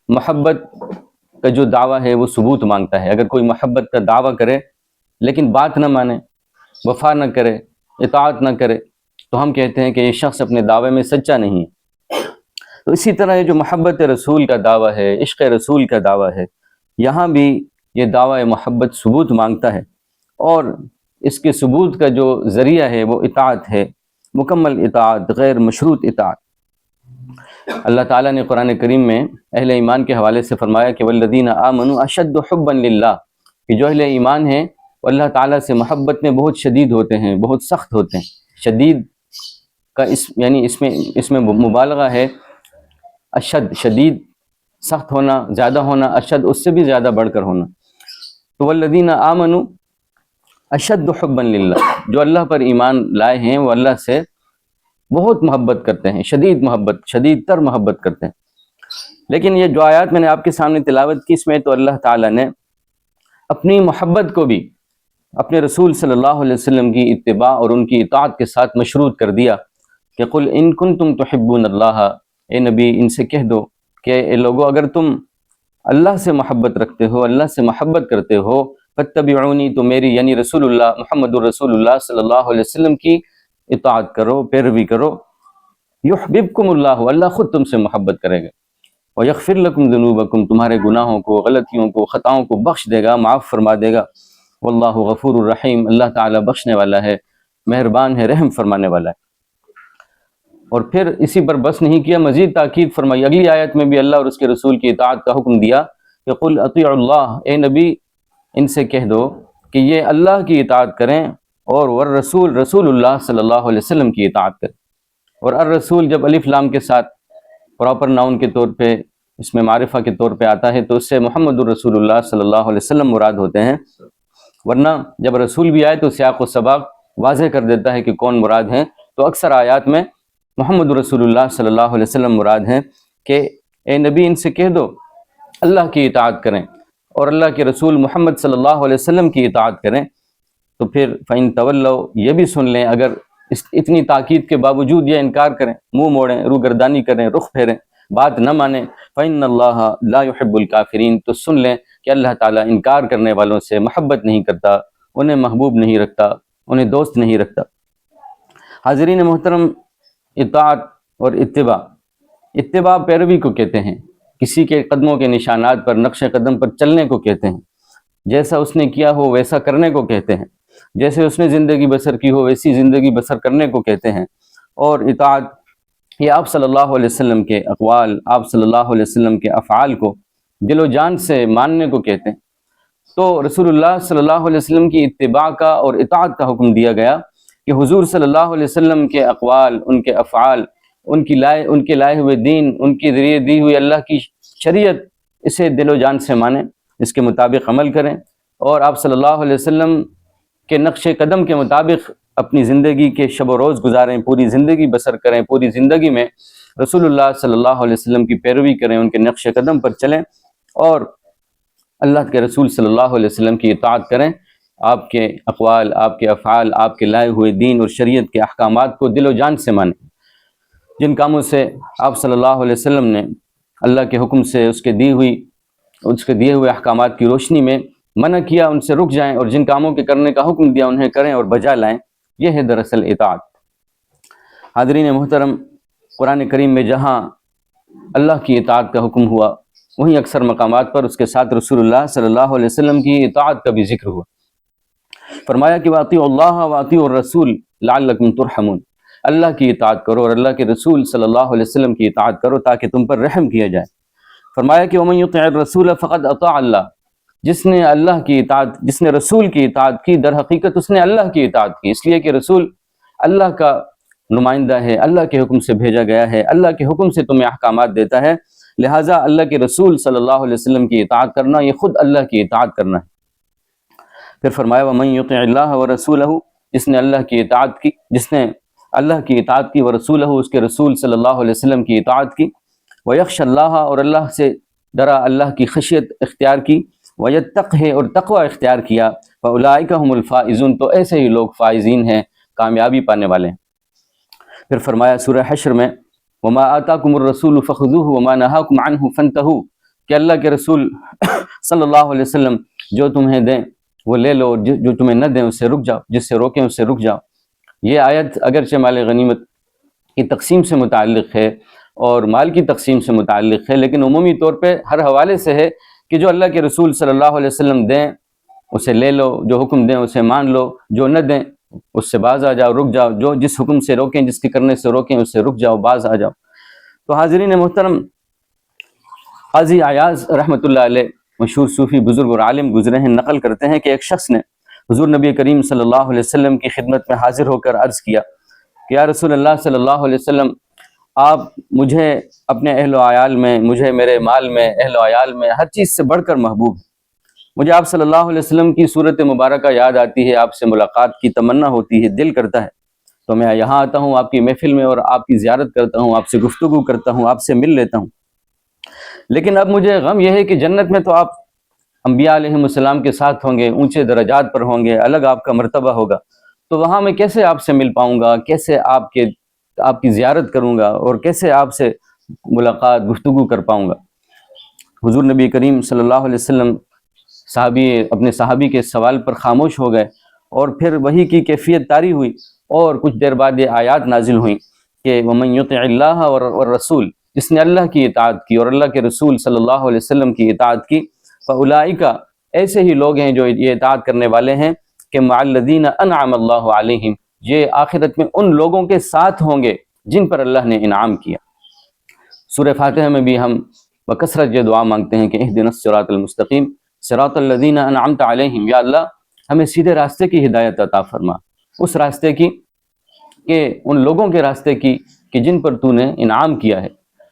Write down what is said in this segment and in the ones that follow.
محبت کا جو دعویٰ ہے وہ ثبوت مانگتا ہے۔ اگر کوئی محبت کا دعویٰ کرے لیکن بات نہ مانے، وفا نہ کرے، اطاعت نہ کرے، تو ہم کہتے ہیں کہ یہ شخص اپنے دعوے میں سچا نہیں ہے۔ تو اسی طرح یہ جو محبت رسول کا دعویٰ ہے، عشق رسول کا دعویٰ ہے، یہاں بھی یہ دعویٰ محبت ثبوت مانگتا ہے، اور اس کے ثبوت کا جو ذریعہ ہے وہ اطاعت ہے، مکمل اطاعت، غیر مشروط اطاعت۔ اللہ تعالیٰ نے قرآن کریم میں اہل ایمان کے حوالے سے فرمایا کہ والذین آمنوا اشد حبا للہ، کہ جو اہل ایمان ہیں وہ اللہ تعالیٰ سے محبت میں بہت شدید ہوتے ہیں، بہت سخت ہوتے ہیں۔ شدید کا یعنی اس میں مبالغہ ہے، اشد، شدید، سخت ہونا، زیادہ ہونا، اشد اس سے بھی زیادہ بڑھ کر ہونا۔ تو والذین آمنوا اشد حبا للہ، جو اللہ پر ایمان لائے ہیں وہ اللہ سے بہت محبت کرتے ہیں، شدید محبت، شدید تر محبت کرتے ہیں۔ لیکن یہ جو آیات میں نے آپ کے سامنے تلاوت کی، اس میں تو اللہ تعالیٰ نے اپنی محبت کو بھی اپنے رسول صلی اللہ علیہ وسلم کی اتباع اور ان کی اطاعت کے ساتھ مشروط کر دیا کہ قل ان کنتم تحبون اللہ، اے نبی ان سے کہہ دو کہ اے لوگو اگر تم اللہ سے محبت رکھتے ہو، اللہ سے محبت کرتے ہو، فاتبعونی، تو میری یعنی رسول اللہ محمد الرسول اللہ صلی اللہ علیہ وسلم کی اطاعت کرو، پیروی کرو، یحببکم اللہ، اللہ خود تم سے محبت کرے گا، ویغفر لکم ذنوبکم، تمہارے گناہوں کو، غلطیوں کو، خطاؤں کو بخش دے گا، معاف فرما دے گا، واللہ غفور الرحیم، اللہ تعالیٰ بخشنے والا ہے، مہربان ہے، رحم فرمانے والا ہے۔ اور پھر اسی پر بس نہیں کیا، مزید تاکید فرمائی اگلی آیت میں بھی اللہ اور اس کے رسول کی اطاعت کا حکم دیا کہ قل اطیعوا اللہ، اے نبی ان سے کہہ دو کہ یہ اللہ کی اطاعت کریں اور والرسول، رسول اللہ صلی اللہ علیہ وسلم کی اطاعت کریں۔ اور الرسول جب الف لام کے ساتھ پراپر ناؤن کے طور پہ، اس میں معرفہ کے طور پہ آتا ہے تو اس سے محمد الرسول اللہ صلی اللہ علیہ وسلم مراد ہوتے ہیں، ورنہ جب رسول بھی آئے تو سیاق و سباق واضح کر دیتا ہے کہ کون مراد ہیں۔ تو اکثر آیات میں محمد رسول اللہ صلی اللہ علیہ وسلم مراد ہیں کہ اے نبی ان سے کہہ دو اللہ کی اطاعت کریں اور اللہ کے رسول محمد صلی اللہ علیہ وسلم کی اطاعت کریں۔ تو پھر فَإِن تَوَلَّوْا، یہ بھی سن لیں اگر اتنی تاکید کے باوجود یہ انکار کریں، منہ موڑیں، روگردانی کریں، رخ پھیریں، بات نہ مانیں، فَإِنَّ اللَّهَ لَا يُحِبُّ الْكَافِرِينَ، تو سن لیں کہ اللہ تعالیٰ انکار کرنے والوں سے محبت نہیں کرتا، انہیں محبوب نہیں رکھتا، انہیں دوست نہیں رکھتا۔ حاضرین محترم، اطاعت اور اتباع پیروی کو کہتے ہیں، کسی کے قدموں کے نشانات پر، نقش قدم پر چلنے کو کہتے ہیں، جیسا اس نے کیا ہو ویسا کرنے کو کہتے ہیں، جیسے اس نے زندگی بسر کی ہو ویسی زندگی بسر کرنے کو کہتے ہیں۔ اور اطاعت یہ آپ صلی اللہ علیہ وسلم کے اقوال، آپ صلی اللہ علیہ وسلم کے افعال کو دل و جان سے ماننے کو کہتے ہیں۔ تو رسول اللہ صلی اللہ علیہ وسلم کی اتباع کا اور اطاعت کا حکم دیا گیا کہ حضور صلی اللہ علیہ وسلم کے اقوال، ان کے افعال، ان کے لائے ہوئے دین، ان کے ذریعے دی ہوئی اللہ کی شریعت، اسے دل و جان سے مانیں، اس کے مطابق عمل کریں، اور آپ صلی اللہ علیہ وسلم کے نقش قدم کے مطابق اپنی زندگی کے شب و روز گزاریں، پوری زندگی بسر کریں، پوری زندگی میں رسول اللہ صلی اللہ علیہ وسلم کی پیروی کریں، ان کے نقش قدم پر چلیں اور اللہ کے رسول صلی اللہ علیہ وسلم کی اطاعت کریں، آپ کے اقوال، آپ کے افعال، آپ کے لائے ہوئے دین اور شریعت کے احکامات کو دل و جان سے مانیں۔ جن کاموں سے آپ صلی اللہ علیہ وسلم نے اللہ کے حکم سے اس کے دیے ہوئے احکامات کی روشنی میں منع کیا، ان سے رک جائیں، اور جن کاموں کے کرنے کا حکم دیا انہیں کریں اور بجا لائیں، یہ ہے دراصل اطاعت۔ حاضرین محترم، قرآن کریم میں جہاں اللہ کی اطاعت کا حکم ہوا، وہیں اکثر مقامات پر اس کے ساتھ رسول اللہ صلی اللہ علیہ وسلم کی اطاعت کا بھی ذکر ہوا۔ فرمایا کہ وَأَطِيعُوا اللَّهَ وَأَطِيعُوا الرَّسُولَ لَعَلَّكُمْ تُرْحَمُونَ، اللہ کی اطاعت کرو اور اللہ کے رسول صلی اللہ علیہ وسلم کی اطاعت کرو تاکہ تم پر رحم کیا جائے۔ فرمایا کہ وَمَن يُطِعِ الرَّسُولَ فَقَدْ أَطَاعَ اللَّهَ، جس نے رسول کی اطاعت کی، در حقیقت اس نے اللہ کی اطاعت کی، اس لیے کہ رسول اللہ کا نمائندہ ہے، اللہ کے حکم سے بھیجا گیا ہے، اللہ کے حکم سے تمہیں احکامات دیتا ہے، لہٰذا اللہ کے رسول صلی اللہ علیہ وسلم کی اطاعت کرنا یہ خود اللہ کی اطاعت کرنا ہے۔ پھر فرمایا وَمَن يُطِعِ اللَّهَ وَرَسُولَهُ، جس نے اللہ کی اطاعت کی، جس نے اللہ کی اطاعت کی، وَرَسُولَهُ، اس کے رسول صلی اللہ علیہ وسلم کی اطاعت کی، وَيَخْشَ اللَّهَ، اور اللہ سے ڈرا، اللہ کی خشیت اختیار کی، وَيَتَّقْهِ، اور تقوی اختیار کیا، فَأُولَٰئِكَ هُمُ الْفَائِزُونَ، تو ایسے ہی لوگ فائزین ہیں، کامیابی پانے والے ہیں۔ پھر فرمایا سورہ حشر میں وَمَا آتَاكُمُ الرَّسُولُ فَخُذُوهُ وَمَا نَهَاكُمْ عَنْهُ فَانْتَهُوا، کہ اللہ کے رسول صلی اللہ علیہ وسلم جو تمہیں دیں وہ لے لو، جو تمہیں نہ دیں اس سے رک جاؤ، جس سے روکیں اس سے رک جاؤ۔ یہ آیت اگرچہ مال غنیمت کی تقسیم سے متعلق ہے اور مال کی تقسیم سے متعلق ہے، لیکن عمومی طور پہ ہر حوالے سے ہے کہ جو اللہ کے رسول صلی اللہ علیہ وسلم دیں اسے لے لو، جو حکم دیں اسے مان لو، جو نہ دیں اس سے باز آ جاؤ، رک جاؤ، جو جس حکم سے روکیں، جس کے کرنے سے روکیں اس سے رک جاؤ، باز آ جاؤ۔ تو حاضرین محترم، قاضی عیاض رحمۃ اللہ علیہ مشہور صوفی بزرگ اور عالم گزرے ہیں، نقل کرتے ہیں کہ ایک شخص نے حضور نبی کریم صلی اللہ علیہ وسلم کی خدمت میں حاضر ہو کر عرض کیا کہ یا رسول اللہ صلی اللہ علیہ وسلم، آپ مجھے اپنے اہل و عیال میں، مجھے میرے مال میں، اہل و عیال میں ہر چیز سے بڑھ کر محبوب ہیں۔ مجھے آپ صلی اللہ علیہ وسلم کی صورت مبارکہ یاد آتی ہے، آپ سے ملاقات کی تمنا ہوتی ہے، دل کرتا ہے، تو میں یہاں آتا ہوں آپ کی محفل میں اور آپ کی زیارت کرتا ہوں، آپ سے گفتگو کرتا ہوں، آپ سے مل لیتا ہوں۔ لیکن اب مجھے غم یہ ہے کہ جنت میں تو آپ انبیاء علیہ السلام کے ساتھ ہوں گے، اونچے درجات پر ہوں گے، الگ آپ کا مرتبہ ہوگا، تو وہاں میں کیسے آپ سے مل پاؤں گا، کیسے آپ کی زیارت کروں گا اور کیسے آپ سے ملاقات گفتگو کر پاؤں گا؟ حضور نبی کریم صلی اللہ علیہ وسلم اپنے صحابی کے سوال پر خاموش ہو گئے، اور پھر وحی کی کیفیت طاری ہوئی، اور کچھ دیر بعد یہ آیات نازل ہوئیں کہ وَمَن يُطِعِ اللَّهَ وَالرَّسُولَ، جس نے اللہ کی اطاعت کی اور اللہ کے رسول صلی اللہ علیہ وسلم کی اطاعت کی، فَأُولَٰئِکَ، ایسے ہی لوگ ہیں جو یہ اطاعت کرنے والے ہیں کہ مع الذین انعم اللہ علیہم، یہ آخرت میں ان لوگوں کے ساتھ ہوں گے جن پر اللہ نے انعام کیا۔ سورہ فاتحہ میں بھی ہم بکثرت یہ دعا مانگتے ہیں کہ اہدنا الصراط المستقیم صراط الذین انعمت علیہم، یا اللہ ہمیں سیدھے راستے کی ہدایت عطا فرما، اس راستے کی کہ ان لوگوں کے راستے کی کہ جن پر تو نے انعام کیا ہے،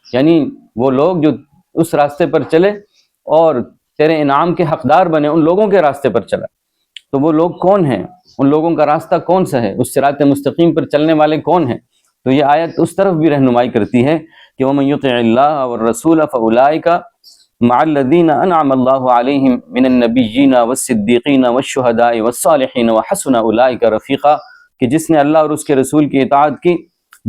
یعنی وہ لوگ جو اس راستے پر چلے اور تیرے انعام کے حقدار بنے، ان لوگوں کے راستے پر چلا۔ تو وہ لوگ کون ہیں، ان لوگوں کا راستہ کون سا ہے، اس صراط مستقیم پر چلنے والے کون ہیں؟ تو یہ آیت اس طرف بھی رہنمائی کرتی ہے کہ وَمَن يُطِعِ اللَّهَ وَالرَّسُولَ فَأُولَٰئِکَ مع الذین انعم اللہ علیہم من النبیین والصدیقین والشہداء والصالحین وحسن اولئک رفیقا، کہ جس نے اللہ اور اس کے رسول کی اطاعت کی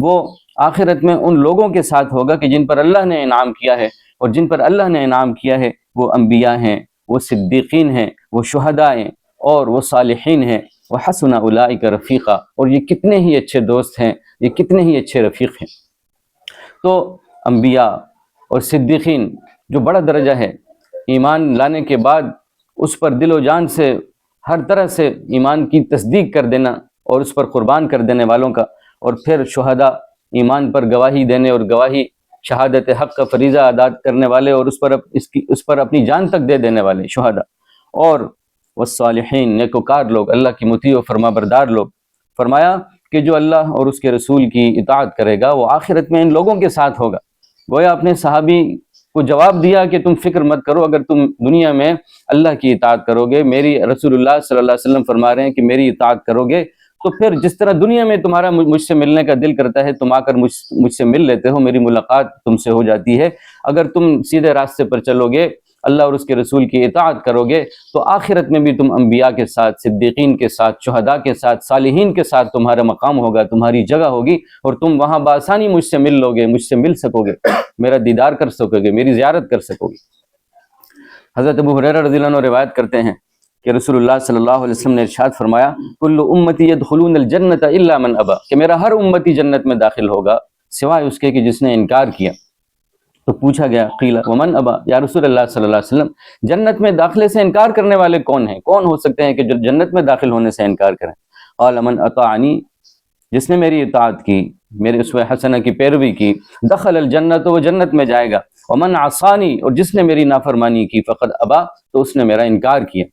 وہ آخرت میں ان لوگوں کے ساتھ ہوگا کہ جن پر اللہ نے انعام کیا ہے، اور جن پر اللہ نے انعام کیا ہے وہ انبیاء ہیں، وہ صدیقین ہیں، وہ شہداء ہیں، اور وہ صالحین ہیں، وحسن اولئک رفیقا، اور یہ کتنے ہی اچھے دوست ہیں، یہ کتنے ہی اچھے رفیق ہیں۔ تو انبیاء اور صدیقین جو بڑا درجہ ہے، ایمان لانے کے بعد اس پر دل و جان سے ہر طرح سے ایمان کی تصدیق کر دینا اور اس پر قربان کر دینے والوں کا، اور پھر شہداء ایمان پر گواہی دینے اور گواہی شہادت حق کا فریضہ ادا کرنے والے اور اس پر اپنی جان تک دے دینے والے شہداء، اور والصالحین نیکوکار لوگ، اللہ کی مطیع و فرما بردار لوگ۔ فرمایا کہ جو اللہ اور اس کے رسول کی اطاعت کرے گا وہ آخرت میں ان لوگوں کے ساتھ ہوگا۔ گویا اپنے صحابی کو جواب دیا کہ تم فکر مت کرو، اگر تم دنیا میں اللہ کی اطاعت کرو گے، میری رسول اللہ صلی اللہ علیہ وسلم فرما رہے ہیں کہ میری اطاعت کرو گے، تو پھر جس طرح دنیا میں تمہارا مجھ سے ملنے کا دل کرتا ہے تم آ کر مجھ سے مل لیتے ہو، میری ملاقات تم سے ہو جاتی ہے، اگر تم سیدھے راستے پر چلو گے، اللہ اور اس کے رسول کی اطاعت کرو گے، تو آخرت میں بھی تم انبیاء کے ساتھ، صدیقین کے ساتھ، شہداء کے ساتھ، صالحین کے ساتھ تمہارا مقام ہوگا، تمہاری جگہ ہوگی، اور تم وہاں بآسانی مجھ سے مل لو گے، مجھ سے مل سکو گے، میرا دیدار کر سکو گے، میری زیارت کر سکو گے۔ حضرت ابو ہریرہ رضی اللہ عنہ روایت کرتے ہیں کہ رسول اللہ صلی اللہ علیہ وسلم نے ارشاد فرمایا کل امتی يدخلون الجنت الا من ابا، کہ میرا ہر امتی جنت میں داخل ہوگا سوائے اس کے کہ جس نے انکار کیا۔ تو پوچھا گیا قیل ومن ابا، یا رسول اللہ صلی اللہ علیہ وسلم جنت میں داخلے سے انکار کرنے والے کون ہیں، کون ہو سکتے ہیں کہ جو جنت میں داخل ہونے سے انکار کریں؟ قال من اطاعنی، جس نے میری اطاعت کی، میرے اسوہ حسنہ کی پیروی کی، دخل الجنت، تو وہ جنت میں جائے گا، ومن عصانی، اور جس نے میری نافرمانی کی، فقد ابا، تو اس نے میرا انکار کیا۔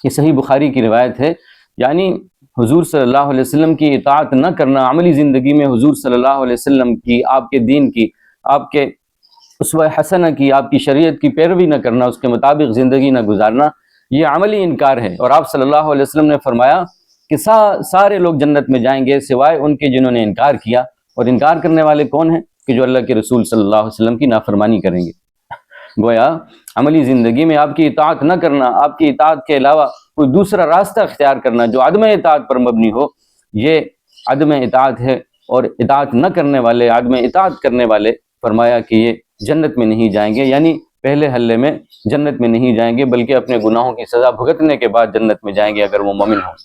یہ صحیح بخاری کی روایت ہے، یعنی حضور صلی اللہ علیہ وسلم کی اطاعت نہ کرنا، عملی زندگی میں حضور صلی اللہ علیہ وسلم کی، آپ کے دین کی، آپ کے اسوہ حسنہ کی، آپ کی شریعت کی پیروی نہ کرنا، اس کے مطابق زندگی نہ گزارنا، یہ عملی انکار ہے۔ اور آپ صلی اللہ علیہ وسلم نے فرمایا کہ سارے لوگ جنت میں جائیں گے سوائے ان کے جنہوں نے انکار کیا، اور انکار کرنے والے کون ہیں؟ کہ جو اللہ کے رسول صلی اللہ علیہ وسلم کی نافرمانی کریں گے۔ گویا عملی زندگی میں آپ کی اطاعت نہ کرنا، آپ کی اطاعت کے علاوہ کوئی دوسرا راستہ اختیار کرنا جو عدم اطاعت پر مبنی ہو، یہ عدم اطاعت ہے، اور اطاعت نہ کرنے والے، عدم اطاعت کرنے والے فرمایا کہ یہ جنت میں نہیں جائیں گے، یعنی پہلے حلے میں جنت میں نہیں جائیں گے، بلکہ اپنے گناہوں کی سزا بھگتنے کے بعد جنت میں جائیں گے اگر وہ مومن ہوں۔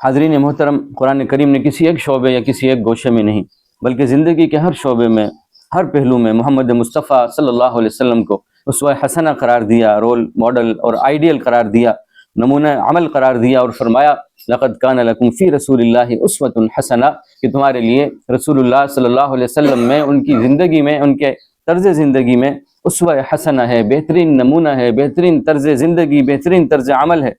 حاضرین محترم، قرآن کریم نے کسی ایک شعبے یا کسی ایک گوشے میں نہیں بلکہ زندگی کے ہر شعبے میں، ہر پہلو میں محمد مصطفیٰ صلی اللہ علیہ وسلم کو اسوہ حسنہ قرار دیا، رول ماڈل اور آئیڈیل قرار دیا، نمونہ عمل قرار دیا، اور فرمایا لقد کان لکم فی رسول اللہ اسوۃ حسنہ، کہ تمہارے لیے رسول اللہ صلی اللہ علیہ وسلم میں، ان کی زندگی میں، ان کے طرز زندگی میں اسوہ حسنہ ہے، بہترین نمونہ ہے، بہترین طرز زندگی، بہترین طرز عمل ہے۔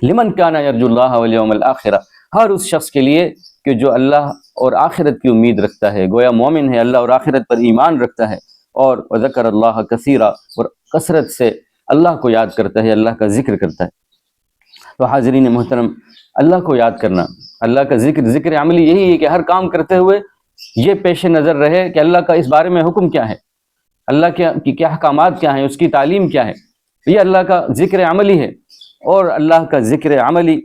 لمن کان یرجو اللہ والیوم الآخرہ، ہر اس شخص کے لیے کہ جو اللہ اور آخرت کی امید رکھتا ہے، گویا مومن ہے، اللہ اور آخرت پر ایمان رکھتا ہے، اور وذکر اللہ کثیرا، اور کثرت سے اللہ کو یاد کرتا ہے، اللہ کا ذکر کرتا ہے۔ تو حاضرین محترم، اللہ کو یاد کرنا، اللہ کا ذکر عملی یہی ہے کہ ہر کام کرتے ہوئے یہ پیش نظر رہے کہ اللہ کا اس بارے میں حکم کیا ہے، اللہ کی کیا احکامات کیا ہیں، اس کی تعلیم کیا ہے۔ یہ اللہ کا ذکر عملی ہے، اور اللہ کا ذکر عملی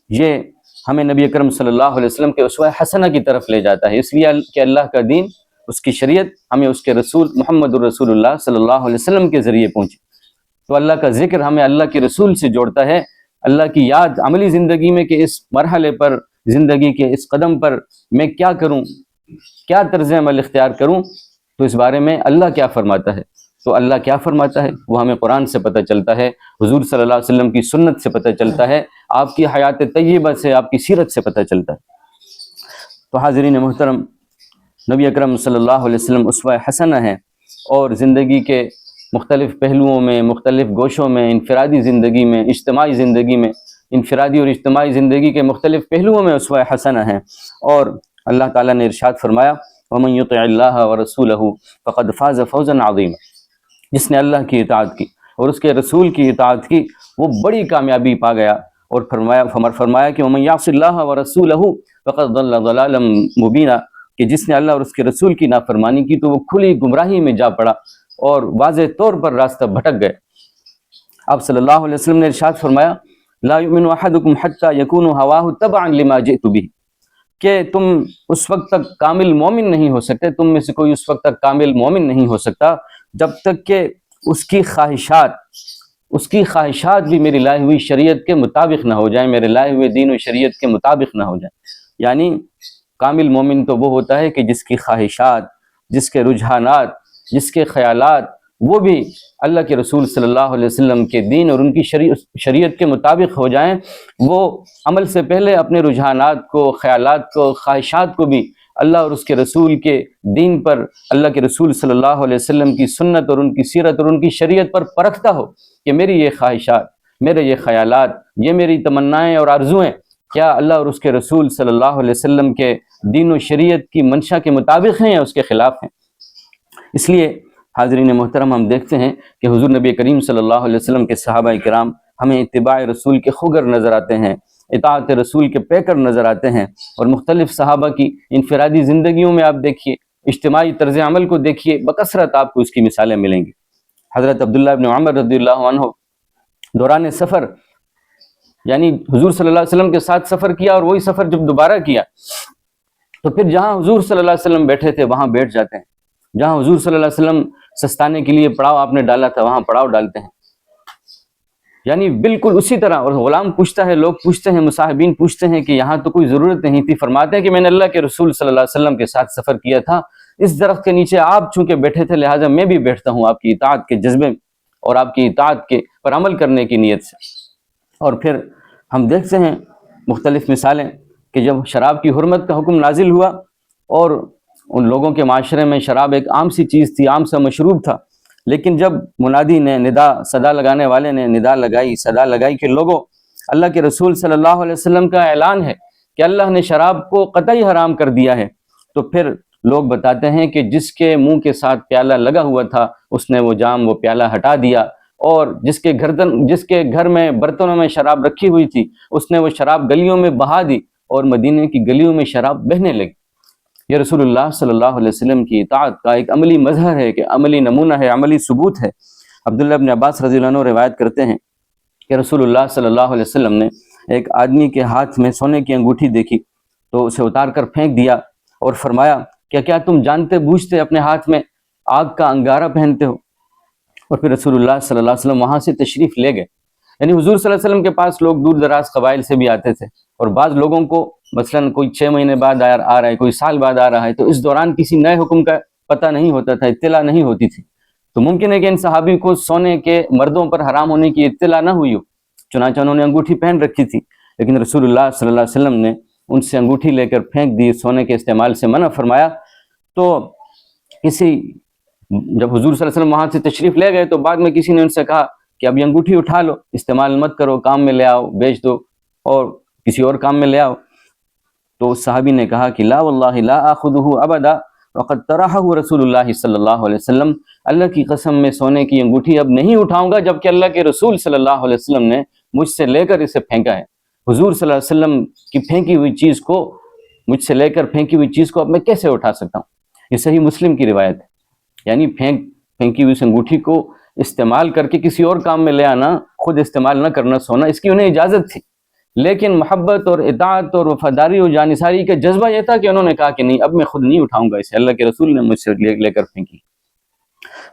یہ ہمیں نبی اکرم صلی اللہ علیہ وسلم کے اسوہ حسنہ کی طرف لے جاتا ہے، اس لیے کہ اللہ کا دین، اس کی شریعت ہمیں اس کے رسول محمد الرسول اللہ صلی اللہ علیہ وسلم کے ذریعے پہنچی۔ تو اللہ کا ذکر ہمیں اللہ کے رسول سے جوڑتا ہے، اللہ کی یاد عملی زندگی میں کہ اس مرحلے پر، زندگی کے اس قدم پر میں کیا کروں، کیا طرز عمل اختیار کروں، تو اس بارے میں اللہ کیا فرماتا ہے۔ تو اللہ کیا فرماتا ہے وہ ہمیں قرآن سے پتہ چلتا ہے، حضور صلی اللہ علیہ وسلم کی سنت سے پتہ چلتا ہے، آپ کی حیات طیبہ سے، آپ کی سیرت سے پتہ چلتا ہے۔ تو حاضرین محترم، نبی اکرم صلی اللہ علیہ وسلم اسوہ حسنہ ہیں، اور زندگی کے مختلف پہلوؤں میں، مختلف گوشوں میں، انفرادی زندگی میں، اجتماعی زندگی میں، انفرادی اور اجتماعی زندگی کے مختلف پہلوؤں میں اسوہ حسنہ ہیں۔ اور اللہ تعالیٰ نے ارشاد فرمایا وَمَن يُطِعِ اللَّهَ وَرَسُولَهُ فَقَدْ فَازَ فَوْزًا عَظِيمًا، جس نے اللہ کی اطاعت کی اور اس کے رسول کی اطاعت کی وہ بڑی کامیابی پا گیا۔ اور فرمایا کہ وَمَن يَعْصِ اللَّهَ وَرَسُولَهُ فَقَدْ ضَلَّ ضَلَالًا مُبِينًا، کہ جس نے اللہ اور اس کے رسول کی نافرمانی کی تو وہ کھلی گمراہی میں جا پڑا اور واضح طور پر راستہ بھٹک گئے۔ آپ صلی اللہ علیہ وسلم نے ارشاد فرمایا لا يؤمن احدكم حتى يكون هواه تبعا لما جئت به، کہ تم اس وقت تک کامل مومن نہیں ہو سکتے، تم میں سے کوئی اس وقت تک کامل مومن نہیں ہو سکتا جب تک کہ اس کی خواہشات بھی میری لائے ہوئی شریعت کے مطابق نہ ہو جائیں، میرے لائے ہوئے دین و شریعت کے مطابق نہ ہو جائیں۔ یعنی کامل مومن تو وہ ہوتا ہے کہ جس کی خواہشات، جس کے رجحانات، جس کے خیالات وہ بھی اللہ کے رسول صلی اللہ علیہ وسلم کے دین اور ان کی شریعت کے مطابق ہو جائیں، وہ عمل سے پہلے اپنے رجحانات کو، خیالات کو، خواہشات کو بھی اللہ اور اس کے رسول کے دین پر، اللہ کے رسول صلی اللہ علیہ وسلم کی سنت اور ان کی سیرت اور ان کی شریعت پر پرکھتا ہو کہ میری یہ خواہشات، میرے یہ خیالات، یہ میری تمنائیں اور آرزوئیں کیا اللہ اور اس کے رسول صلی اللہ علیہ وسلم کے دین و شریعت کی منشا کے مطابق ہیں یا اس کے خلاف ہیں۔ اس لیے حاضرین محترم، ہم دیکھتے ہیں کہ حضور نبی کریم صلی اللہ علیہ وسلم کے صحابہ کرام ہمیں اتباع رسول کے خوگر نظر آتے ہیں، اطاعت رسول کے پیکر نظر آتے ہیں، اور مختلف صحابہ کی انفرادی زندگیوں میں آپ دیکھیے، اجتماعی طرز عمل کو دیکھیے، بکثرت آپ کو اس کی مثالیں ملیں گی۔ حضرت عبداللہ ابن عمر رضی اللہ عنہ دوران سفر، یعنی حضور صلی اللہ علیہ وسلم کے ساتھ سفر کیا، اور وہی سفر جب دوبارہ کیا تو پھر جہاں حضور صلی اللہ علیہ وسلم بیٹھے تھے وہاں بیٹھ جاتے ہیں، جہاں حضور صلی اللہ علیہ وسلم سستانے کے لیے پڑاؤ آپ نے ڈالا تھا وہاں پڑاؤ ڈالتے ہیں، یعنی بالکل اسی طرح۔ اور غلام پوچھتا ہے، لوگ پوچھتے ہیں، مصاحبین پوچھتے ہیں کہ یہاں تو کوئی ضرورت نہیں تھی، فرماتے ہیں کہ میں نے اللہ کے رسول صلی اللہ علیہ وسلم کے ساتھ سفر کیا تھا، اس درخت کے نیچے آپ چونکہ بیٹھے تھے لہٰذا میں بھی بیٹھتا ہوں آپ کی اطاعت کے جذبے اور آپ کی اطاعت کے پر عمل کرنے کی نیت سے۔ اور پھر ہم دیکھتے ہیں مختلف مثالیں کہ جب شراب کی حرمت کا حکم نازل ہوا اور ان لوگوں کے معاشرے میں شراب ایک عام سی چیز تھی، عام سا مشروب تھا، لیکن جب منادی نے صدا لگانے والے نے صدا لگائی کہ لوگوں، اللہ کے رسول صلی اللہ علیہ وسلم کا اعلان ہے کہ اللہ نے شراب کو قطعی حرام کر دیا ہے، تو پھر لوگ بتاتے ہیں کہ جس کے منہ کے ساتھ پیالہ لگا ہوا تھا اس نے وہ جام، وہ پیالہ ہٹا دیا، اور جس کے گھر میں برتنوں میں شراب رکھی ہوئی تھی اس نے وہ شراب گلیوں میں بہا دی، اور مدینے کی گلیوں میں شراب بہنے لگی۔ یہ رسول اللہ صلی اللہ علیہ وسلم کی اطاعت کا ایک عملی مظہر ہے، کہ عملی نمونہ ہے، عملی ثبوت ہے۔ عبداللہ ابن عباس رضی اللہ عنہ روایت کرتے ہیں کہ رسول اللہ صلی اللہ علیہ وسلم نے ایک آدمی کے ہاتھ میں سونے کی انگوٹھی دیکھی تو اسے اتار کر پھینک دیا، اور فرمایا کہ کیا تم جانتے بوجھتے اپنے ہاتھ میں آگ کا انگارہ پہنتے ہو؟ اور پھر رسول اللہ صلی اللہ علیہ وسلم وہاں سے تشریف لے گئے. یعنی حضور صلی اللہ علیہ وسلم کے پاس لوگ دور دراز قبائل سے بھی آتے تھے، اور بعض لوگوں کو مثلاً کوئی 6 مہینے بعد آ رہا ہے، کوئی سال بعد آ رہا ہے، تو اس دوران کسی نئے حکم کا پتہ نہیں ہوتا تھا، اطلاع نہیں ہوتی تھی. تو ممکن ہے کہ ان صحابی کو سونے کے مردوں پر حرام ہونے کی اطلاع نہ ہوئی ہو، چنانچہ انہوں نے انگوٹھی پہن رکھی تھی، لیکن رسول اللہ صلی اللہ علیہ وسلم نے ان سے انگوٹھی لے کر پھینک دی، سونے کے استعمال سے منع فرمایا. تو جب حضور صلی اللہ علیہ وسلم وہاں سے تشریف لے گئے تو بعد میں کسی نے ان سے کہا کہ اب یہ انگوٹھی اٹھا لو، استعمال مت کرو، کام میں لے آؤ، بیچ دو اور کسی اور کام میں لے آؤ. تو اس صحابی نے کہا کہ لا واللہ لا آخذہ ابدا وقد طرحہ رسول اللہ صلی اللہ علیہ وسلم، اللہ کی قسم میں سونے کی انگوٹھی اب نہیں اٹھاؤں گا جبکہ اللہ کے رسول صلی اللہ علیہ وسلم نے مجھ سے لے کر اسے پھینکا ہے. حضور صلی اللہ علیہ وسلم کی پھینکی ہوئی چیز کو، مجھ سے لے کر پھینکی ہوئی چیز کو اب میں کیسے اٹھا سکتا ہوں؟ یہ صحیح مسلم کی روایت ہے. یعنی پھینکی ہوئی اس انگوٹھی کو استعمال کر کے کسی اور کام میں لے آنا، خود استعمال نہ کرنا سونا، اس کی انہیں اجازت تھی، لیکن محبت اور اطاعت اور وفاداری اور جانثاری کا جذبہ یہ تھا کہ انہوں نے کہا کہ نہیں، اب میں خود نہیں اٹھاؤں گا اسے، اللہ کے رسول نے مجھ سے لے کر پھینکی.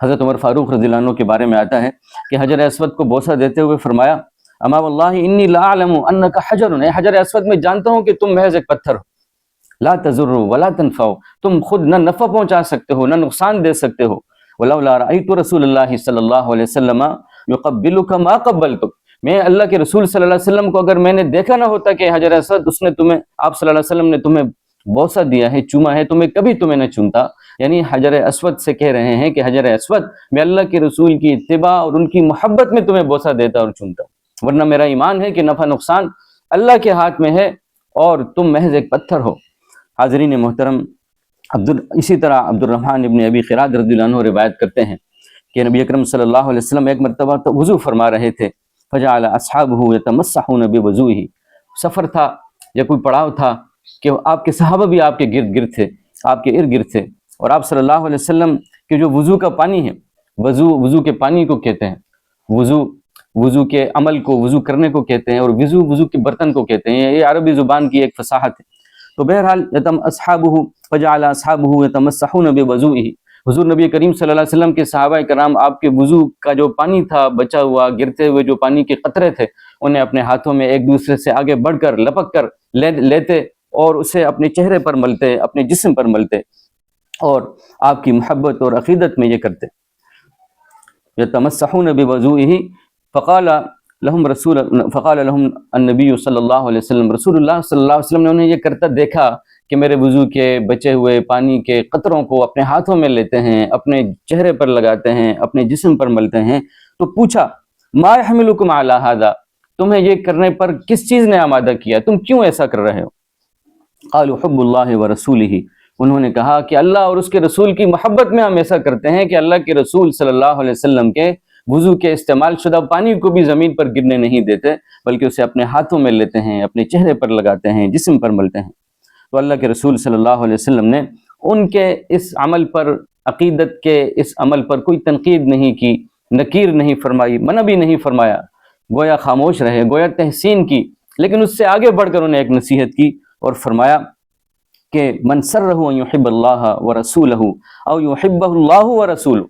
حضرت عمر فاروق رضی اللہ عنہ کے بارے میں آتا ہے کہ حجر اسود کو بوسہ دیتے ہوئے فرمایا اما واللہ انی لا اعلم انک حجر، اے حجر اسود میں جانتا ہوں کہ تم محض ایک پتھر ہو، لا تضر ولا تنفع، تم خود نہ نفع پہنچا سکتے ہو نہ نقصان دے سکتے ہو. ولولا رأیت رسول اللہ صلی اللہ علیہ وسلم یقبلک ما قبلتک، میں اللہ کے رسول صلی اللہ علیہ وسلم کو اگر میں نے دیکھا نہ ہوتا کہ حجر اسود اس نے تمہیں، آپ صلی اللہ علیہ وسلم نے تمہیں بوسہ دیا ہے، چوما ہے، کبھی تمہیں نہ چومتا. یعنی حجر اسود سے کہہ رہے ہیں کہ حجر اسود، میں اللہ کے رسول کی اتباع اور ان کی محبت میں تمہیں بوسہ دیتا اور چومتا، ورنہ میرا ایمان ہے کہ نفع نقصان اللہ کے ہاتھ میں ہے اور تم محض ایک پتھر ہو. حاضرین محترم، اسی طرح عبد الرحمن ابن ابی خراد رضی اللہ عنہ روایت کرتے ہیں کہ نبی اکرم صلی اللہ علیہ وسلم ایک مرتبہ تو وضو فرما رہے تھے، فجعل اصحابہ یتمسحون بوضوئہ، سفر تھا یا کوئی پڑاؤ تھا کہ آپ کے صحابہ بھی آپ کے گرد تھے، آپ کے ارد گرد تھے، اور آپ صلی اللہ علیہ وسلم کے جو وضو کا پانی ہے، وضو کے پانی کو کہتے ہیں، وضو کے عمل کو وضو کرنے کو کہتے ہیں، اور وضو کے برتن کو کہتے ہیں، یہ عربی زبان کی ایک فصاحت ہے. تو بہرحال فجعل اصحابہ یتمسحون بوضوئہ، حضور نبی کریم صلی اللہ علیہ وسلم کے صحابہ کرام آپ کے وضو کا جو پانی تھا، بچا ہوا گرتے ہوئے جو پانی کے قطرے تھے، انہیں اپنے ہاتھوں میں ایک دوسرے سے آگے بڑھ کر لپک کر لیتے اور اسے اپنے چہرے پر ملتے، اپنے جسم پر ملتے، اور آپ کی محبت اور عقیدت میں یہ کرتے. یتمسحون بوضوئہ فقال لهم النبی صلی اللہ علیہ وسلم، رسول اللہ صلی اللہ علیہ وسلم نے انہیں یہ کرتا دیکھا کہ میرے وضو کے بچے ہوئے پانی کے قطروں کو اپنے ہاتھوں میں لیتے ہیں، اپنے چہرے پر لگاتے ہیں، اپنے جسم پر ملتے ہیں. تو پوچھا ما يحملكم على هذا، تمہیں یہ کرنے پر کس چیز نے آمادہ کیا، تم کیوں ایسا کر رہے ہو؟ قالوا حب اللہ ورسولہ، انہوں نے کہا کہ اللہ اور اس کے رسول کی محبت میں ہم ایسا کرتے ہیں کہ اللہ کے رسول صلی اللہ علیہ وسلم کے وضو کے استعمال شدہ پانی کو بھی زمین پر گرنے نہیں دیتے، بلکہ اسے اپنے ہاتھوں میں لیتے ہیں، اپنے چہرے پر لگاتے ہیں، جسم پر ملتے ہیں. تو اللہ کے رسول صلی اللہ علیہ وسلم نے ان کے اس عمل پر، عقیدت کے اس عمل پر کوئی تنقید نہیں کی، نکیر نہیں فرمائی، منع بھی نہیں فرمایا، گویا خاموش رہے، گویا تحسین کی، لیکن اس سے آگے بڑھ کر انہیں ایک نصیحت کی اور فرمایا کہ من سرہ ان یحب اللہ ورسولہ او یحبہ اللہ ورسولہ،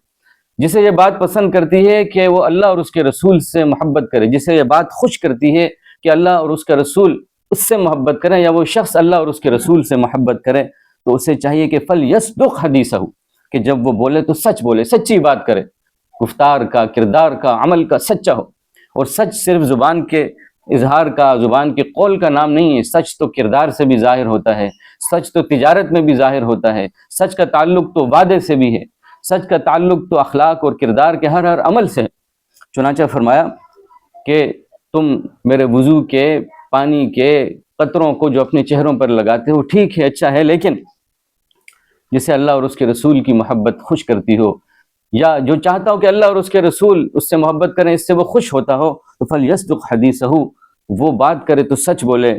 جسے یہ بات پسند کرتی ہے کہ وہ اللہ اور اس کے رسول سے محبت کرے، جسے یہ بات خوش کرتی ہے کہ اللہ اور اس کا رسول اس سے محبت کریں، یا وہ شخص اللہ اور اس کے رسول سے محبت کرے، تو اسے چاہیے کہ فلیصدق حدیثہ، کہ جب وہ بولے تو سچ بولے، سچی بات کرے، گفتار کا، کردار کا، عمل کا سچا ہو. اور سچ صرف زبان کے اظہار کا، زبان کے قول کا نام نہیں ہے، سچ تو کردار سے بھی ظاہر ہوتا ہے، سچ تو تجارت میں بھی ظاہر ہوتا ہے، سچ کا تعلق تو وعدے سے بھی ہے، سچ کا تعلق تو اخلاق اور کردار کے ہر عمل سے. چنانچہ فرمایا کہ تم میرے وضو کے پانی کے قطروں کو جو اپنے چہروں پر لگاتے ہو ٹھیک ہے، اچھا ہے، لیکن جسے اللہ اور اس کے رسول کی محبت خوش کرتی ہو، یا جو چاہتا ہو کہ اللہ اور اس کے رسول اس سے محبت کریں، اس سے وہ خوش ہوتا ہو، تو فلیصدق حدیثہ، وہ بات کرے تو سچ بولے،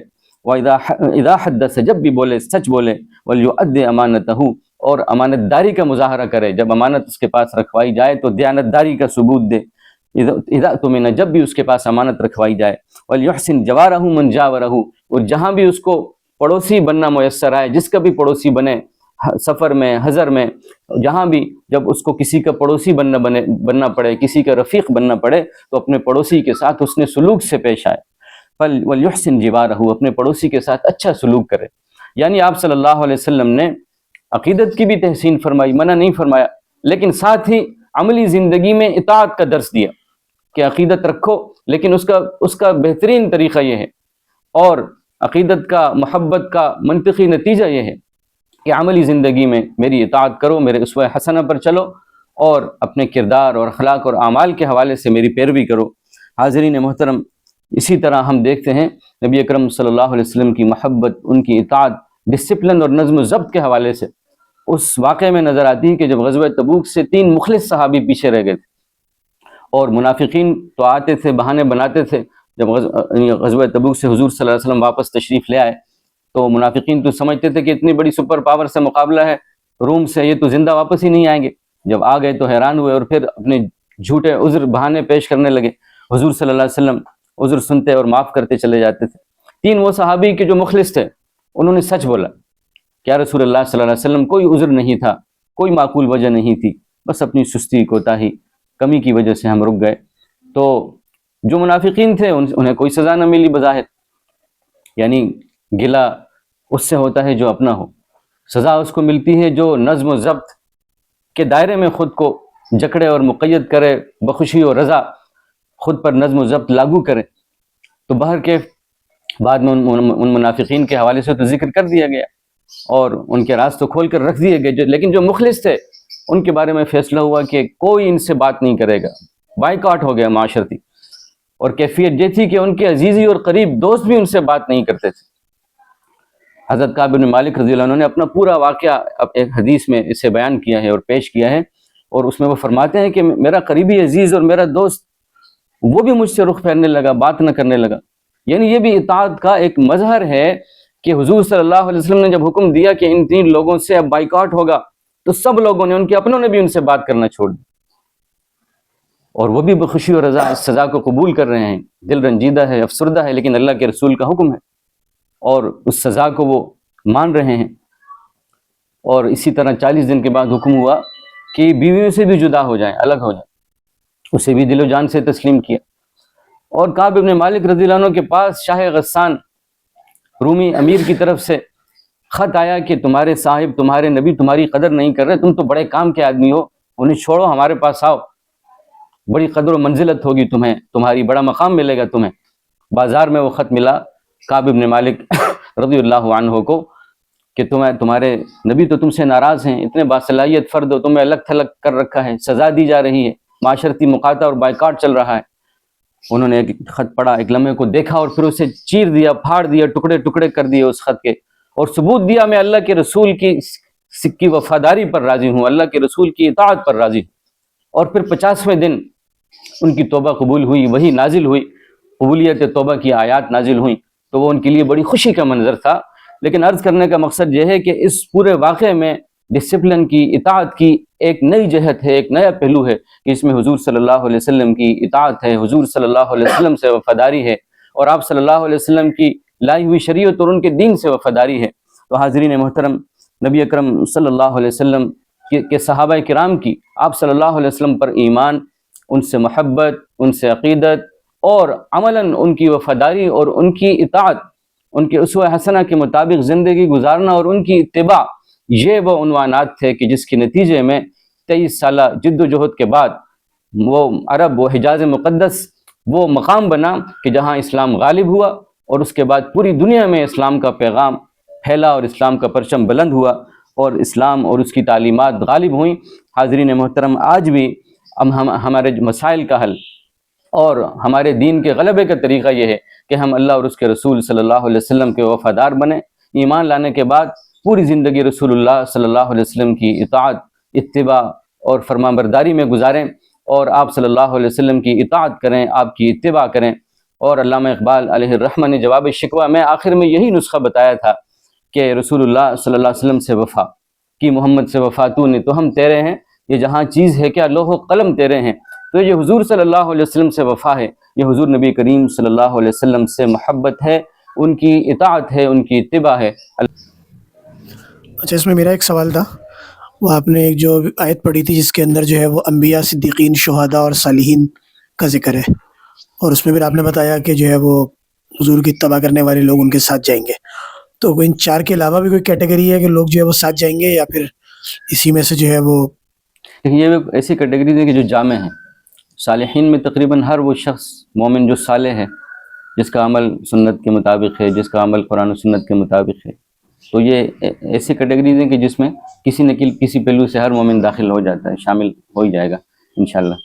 وَإِذَا حَدَّثَ، جب بھی بولے سچ بولے، وَلْيُؤَدِّ أَمَانَتَهُ، اور امانت داری کا مظاہرہ کرے، جب امانت اس کے پاس رکھوائی جائے تو دیانت داری کا ثبوت دے، اذا تمنا، جب بھی اس کے پاس امانت رکھوائی جائے، وَلْيُحْسِنْ جَوَارَهُ مَنْ جَاوَرَهُ، اور جہاں بھی اس کو پڑوسی بننا میسر آئے، جس کا بھی پڑوسی بنے، سفر میں، حضر میں، جہاں بھی جب اس کو کسی کا پڑوسی بننا پڑے، کسی کا رفیق بننا پڑے، تو اپنے پڑوسی کے ساتھ حسن سلوک سے پیش آئے۔ وَلْيُحْسِنْ جِوَارَهُ، اپنے پڑوسی کے ساتھ اچھا سلوک کرے۔ یعنی آپ صلی اللہ علیہ وسلم نے عقیدت کی بھی تحسین فرمائی، منع نہیں فرمایا، لیکن ساتھ ہی عملی زندگی میں اطاعت کا درس دیا کہ عقیدت رکھو، لیکن اس کا بہترین طریقہ یہ ہے، اور عقیدت کا، محبت کا منطقی نتیجہ یہ ہے کہ عملی زندگی میں میری اطاعت کرو، میرے اسوہ حسنہ پر چلو، اور اپنے کردار اور اخلاق اور اعمال کے حوالے سے میری پیروی کرو۔ حاضرین محترم، اسی طرح ہم دیکھتے ہیں نبی اکرم صلی اللہ علیہ وسلم کی محبت، ان کی اطاعت ڈسپلن اور نظم و ضبط کے حوالے سے اس واقعے میں نظر آتی ہے کہ جب غزوہ تبوک سے 3 مخلص صحابی پیچھے رہ گئے تھے، اور منافقین تو آتے تھے، بہانے بناتے تھے۔ جب غزوہ تبوک سے حضور صلی اللہ علیہ وسلم واپس تشریف لے آئے تو منافقین تو سمجھتے تھے کہ اتنی بڑی سپر پاور سے مقابلہ ہے روم سے، یہ تو زندہ واپس ہی نہیں آئیں گے۔ جب آ گئے تو حیران ہوئے اور پھر اپنے جھوٹے عذر بہانے پیش کرنے لگے۔ حضور صلی اللہ علیہ وسلم عذر سنتے اور معاف کرتے چلے جاتے تھے۔ 3 وہ صحابی کے جو مخلص تھے، انہوں نے سچ بولا کہ یا رسول اللہ صلی اللہ علیہ وسلم کوئی عذر نہیں تھا، کوئی معقول وجہ نہیں تھی، بس اپنی سستی، کوتاہی، کمی کی وجہ سے ہم رک گئے۔ تو جو منافقین تھے انہیں کوئی سزا نہ ملی بظاہر، یعنی گلہ اس سے ہوتا ہے جو اپنا ہو، سزا اس کو ملتی ہے جو نظم و ضبط کے دائرے میں خود کو جکڑے اور مقید کرے، بخوشی اور رضا خود پر نظم و ضبط لاگو کرے۔ تو بہر کے بعد میں ان منافقین کے حوالے سے تو ذکر کر دیا گیا اور ان کے راز تو کھول کر رکھ دیے گئے، لیکن جو مخلص تھے ان کے بارے میں فیصلہ ہوا کہ کوئی ان سے بات نہیں کرے گا، بائیکاٹ ہو گیا معاشرتی۔ اور کیفیت یہ تھی کہ ان کے عزیزی اور قریب دوست بھی ان سے بات نہیں کرتے تھے۔ حضرت کعب بن مالک رضی اللہ عنہ نے اپنا پورا واقعہ ایک حدیث میں اسے بیان کیا ہے اور پیش کیا ہے، اور اس میں وہ فرماتے ہیں کہ میرا قریبی عزیز اور میرا دوست وہ بھی مجھ سے رخ پھیرنے لگا، بات نہ کرنے لگا۔ یعنی یہ بھی اطاعت کا ایک مظہر ہے کہ حضور صلی اللہ علیہ وسلم نے جب حکم دیا کہ ان 3 لوگوں سے اب بائیکاٹ ہوگا، تو سب لوگوں نے، ان کے اپنوں نے بھی ان سے بات کرنا چھوڑ دی، اور وہ بھی بخوشی اور رضا اس سزا کو قبول کر رہے ہیں۔ دل رنجیدہ ہے، افسردہ ہے، لیکن اللہ کے رسول کا حکم ہے اور اس سزا کو وہ مان رہے ہیں۔ اور اسی طرح 40 دن کے بعد حکم ہوا کہ بیویوں سے بھی جدا ہو جائیں، الگ ہو جائیں، اسے بھی دل و جان سے تسلیم کیا۔ اور کعب بن مالک رضی اللہ عنہ کے پاس شاہ غسان رومی امیر کی طرف سے خط آیا کہ تمہارے صاحب، تمہارے نبی تمہاری قدر نہیں کر رہے، تم تو بڑے کام کے آدمی ہو، انہیں چھوڑو، ہمارے پاس آؤ، بڑی قدر و منزلت ہوگی تمہیں، تمہاری بڑا مقام ملے گا تمہیں۔ بازار میں وہ خط ملا کعب بن مالک رضی اللہ عنہ کو کہ تمہارے نبی تو تم سے ناراض ہیں، اتنے باصلاحیت فرد ہو، تمہیں الگ تھلگ کر رکھا ہے، سزا دی جا رہی ہے، معاشرتی مقاطع اور بائیکاٹ چل رہا ہے۔ انہوں نے ایک خط پڑھا، ایک لمحے کو دیکھا اور پھر اسے چیر دیا، پھاڑ دیا، ٹکڑے ٹکڑے کر دیے اس خط کے، اور ثبوت دیا میں اللہ کے رسول کی وفاداری پر راضی ہوں، اللہ کے رسول کی اطاعت پر راضی ہوں۔ اور پھر 50ویں دن ان کی توبہ قبول ہوئی، وہی نازل ہوئی، قبولیت توبہ کی آیات نازل ہوئیں، تو وہ ان کے لیے بڑی خوشی کا منظر تھا۔ لیکن عرض کرنے کا مقصد یہ ہے کہ اس پورے واقعے میں ڈسپلن کی، اطاعت کی ایک نئی جہت ہے، ایک نیا پہلو ہے کہ اس میں حضور صلی اللہ علیہ وسلم کی اطاعت ہے، حضور صلی اللہ علیہ وسلم سے وفاداری ہے، اور آپ صلی اللہ علیہ وسلم کی لائی ہوئی شریعت اور ان کے دین سے وفاداری ہے۔ تو حاضرین محترم، نبی اکرم صلی اللہ علیہ وسلم کے صحابہ کرام کی آپ صلی اللہ علیہ وسلم پر ایمان، ان سے محبت، ان سے عقیدت، اور عملاً ان کی وفاداری اور ان کی اطاعت، ان کے اسوہ حسنہ کے مطابق زندگی گزارنا اور ان کی اتباع، یہ وہ عنوانات تھے کہ جس کے نتیجے میں 23 سالہ جد و جہد کے بعد وہ عرب و حجاز مقدس وہ مقام بنا کہ جہاں اسلام غالب ہوا، اور اس کے بعد پوری دنیا میں اسلام کا پیغام پھیلا اور اسلام کا پرچم بلند ہوا اور اسلام اور اس کی تعلیمات غالب ہوئیں۔ حاضرین محترم، آج بھی ہمارے مسائل کا حل اور ہمارے دین کے غلبے کا طریقہ یہ ہے کہ ہم اللہ اور اس کے رسول صلی اللہ علیہ وسلم کے وفادار بنیں، ایمان لانے کے بعد پوری زندگی رسول اللہ صلی اللہ علیہ وسلم کی اطاعت، اتباع اور فرمانبرداری میں گزاریں، اور آپ صلی اللہ علیہ وسلم کی اطاعت کریں، آپ کی اتباع کریں۔ اور علامہ اقبال علیہ الرحمہ نے جواب شکوہ میں آخر میں یہی نسخہ بتایا تھا کہ رسول اللہ صلی اللہ علیہ وسلم سے وفا کی، محمد سے وفا تو نے، تو ہم تیرے ہیں، یہ جہاں چیز ہے کیا لوح و قلم تیرے ہیں۔ تو یہ حضور صلی اللہ علیہ وسلم سے وفا ہے، یہ حضور نبی کریم صلی اللہ علیہ وسلم سے محبت ہے، ان کی اطاعت ہے، ان کی اتباع ہے۔ اچھا، اس میں میرا ایک سوال تھا، وہ آپ نے ایک جو آیت پڑھی تھی جس کے اندر جو ہے وہ انبیاء، صدیقین، شہداء اور صالحین کا ذکر ہے، اور اس میں پھر آپ نے بتایا کہ جو ہے وہ حضور کی اتباع کرنے والے لوگ ان کے ساتھ جائیں گے، تو ان چار کے علاوہ بھی کوئی کیٹیگری ہے کہ لوگ جو ہے وہ ساتھ جائیں گے، یا پھر اسی میں سے جو ہے وہ؟ لیکن یہ بھی ایسی کیٹیگریز ہیں کہ جو جامع ہیں. صالحین میں تقریباً ہر وہ شخص مومن جو صالح ہے، جس کا عمل سنت کے مطابق ہے، جس کا عمل قرآن و سنت کے مطابق ہے. تو یہ ایسی کیٹیگریز ہیں کہ جس میں کسی نہ کسی پہلو سے ہر مومن داخل ہو جاتا ہے، شامل ہو ہی جائے گا انشاءاللہ.